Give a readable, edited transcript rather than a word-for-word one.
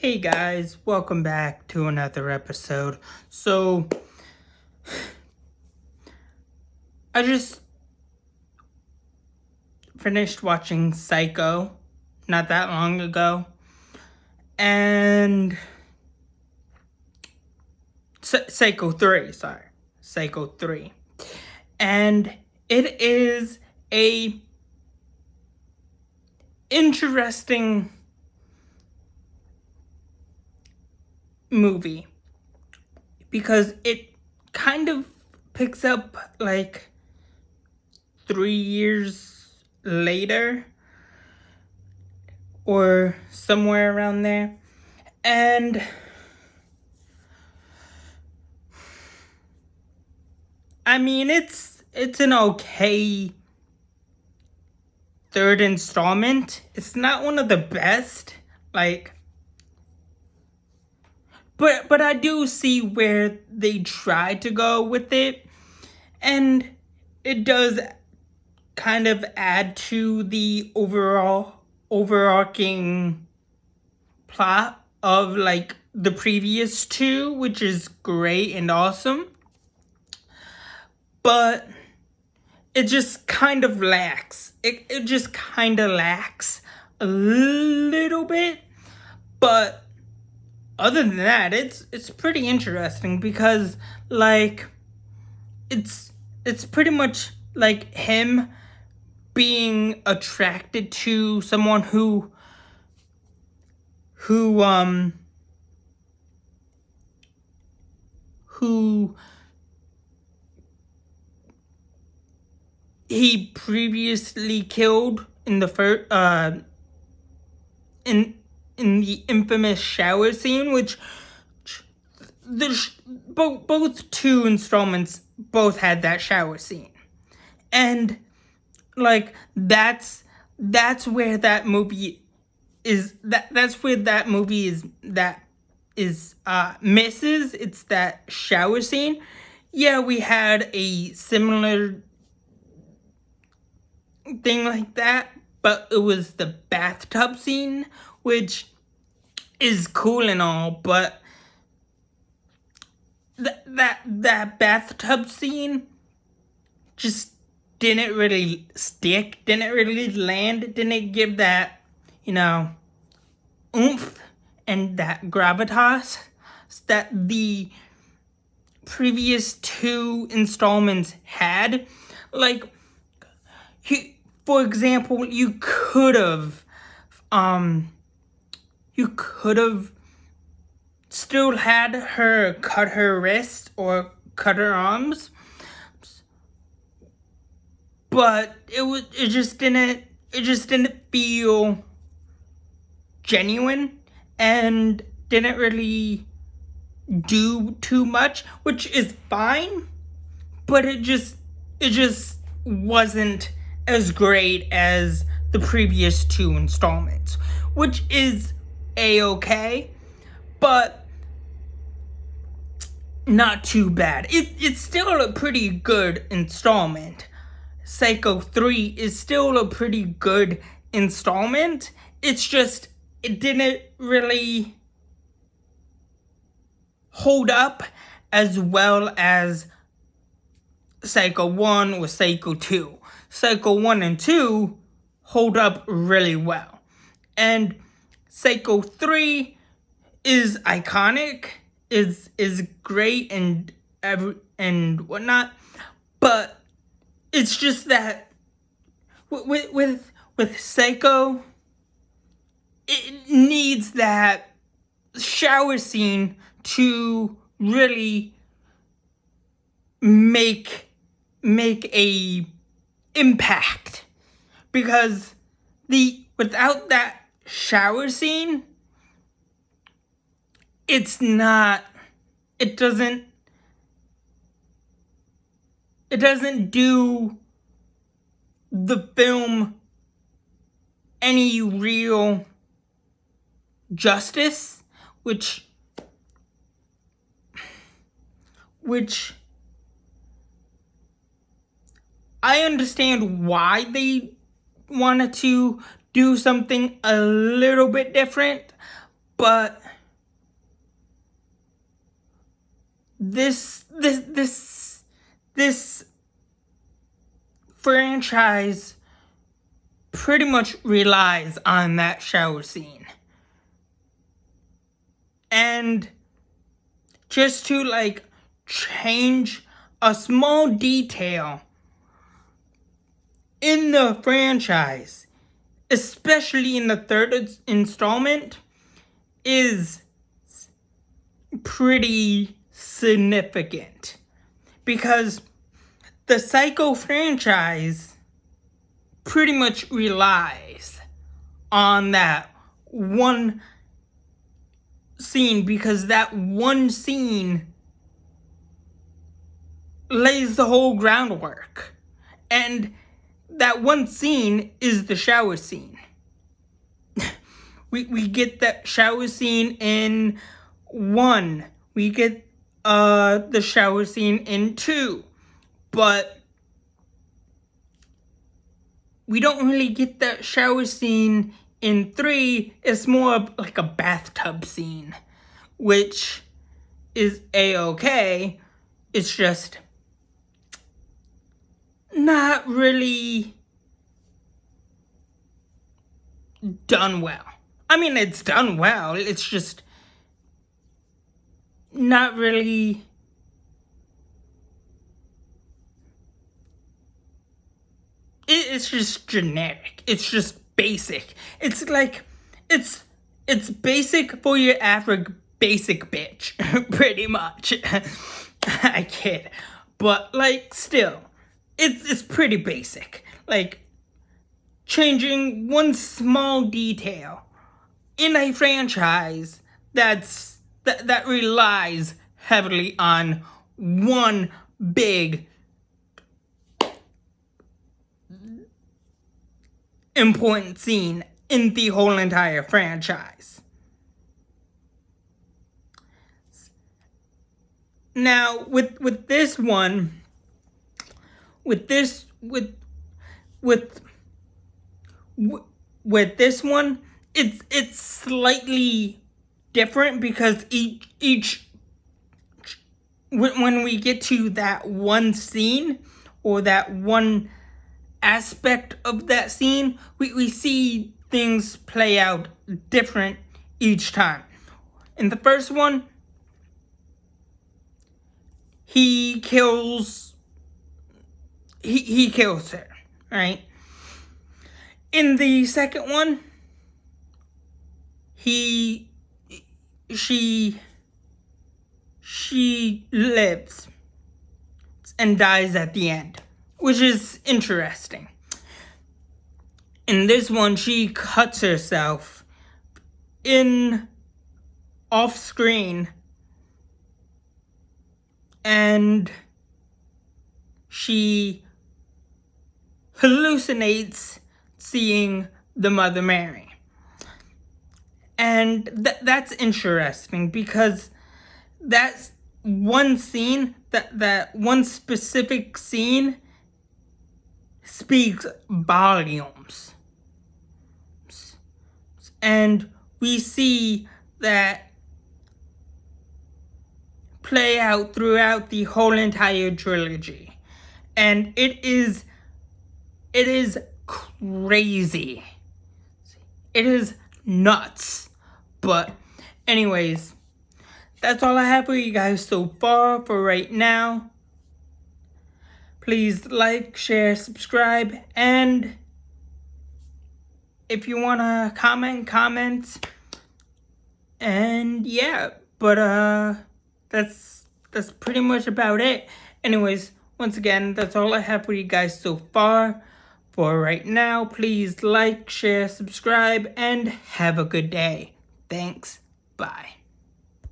Hey guys, welcome back to another episode. So, I just finished watching Psycho not that long ago, and Psycho 3, sorry. Psycho 3. And it is a interesting movie because it kind of picks up like 3 years later or somewhere around there. And I mean, it's an okay third installment. It's not one of the best, but I do see where they try to go with it, and it does kind of add to the overarching plot of like the previous two, which is great and awesome. But it just kind of lacks. It just kind of lacks a little bit. But other than that, it's pretty interesting because like it's pretty much like him being attracted to someone who he previously killed in the first in the infamous shower scene, which both two installments both had that shower scene, and like that's where that movie is misses. It's that shower scene. Yeah, we had a similar thing like that, but it was the bathtub scene, which is cool and all, but that bathtub scene just didn't really stick, didn't really land, didn't give that, oomph and that gravitas that the previous two installments had. Like, for example, you could have still had her cut her wrist or cut her arms, but it just didn't feel genuine and didn't really do too much, which is fine, but it just wasn't as great as the previous two installments, which is a-okay, but not too bad. It's still a pretty good installment. Psycho 3 is still a pretty good installment. It's just, it didn't really hold up as well as Psycho 1 or Psycho 2. Psycho 1 and 2 hold up really well. And Psycho 3 is iconic, is great and whatnot, but it's just that with Psycho, it needs that shower scene to really make a impact, because without that shower scene, it doesn't do the film any real justice, which I understand why they wanted to do something a little bit different, but this franchise pretty much relies on that shower scene. And just to like change a small detail in the franchise, especially in the third installment, is pretty significant. Because the Psycho franchise pretty much relies on that one scene, because that one scene lays the whole groundwork. And that one scene is the shower scene. we get that shower scene in 1. We get the shower scene in 2. But we don't really get that shower scene in 3. It's more of like a bathtub scene, which is a-okay. It's just not really done well. I mean, it's done well. It's just not really it's just generic. It's just basic. It's like it's basic for your average basic bitch, pretty much. I kid. But like still, it's pretty basic. Like changing one small detail in a franchise that relies heavily on one big important scene in the whole entire franchise. Now, with this one, with this one, it's slightly different, because each when we get to that one scene or that one aspect of that scene, we see things play out different each time. In the first one, he kills her, right? In the second one, she lives and dies at the end, which is interesting. In this one, she cuts herself off screen, and she hallucinates seeing the Mother Mary. And that's interesting, because that's one scene, that one specific scene speaks volumes. And we see that play out throughout the whole entire trilogy. And it is crazy. It is nuts. But anyways, that's all I have for you guys so far for right now. Please like, share, subscribe, and if you want to comment. And yeah, but that's pretty much about it. Anyways, once again, that's all I have for you guys so far for right now. Please like, share, subscribe, and have a good day. Thanks. Bye.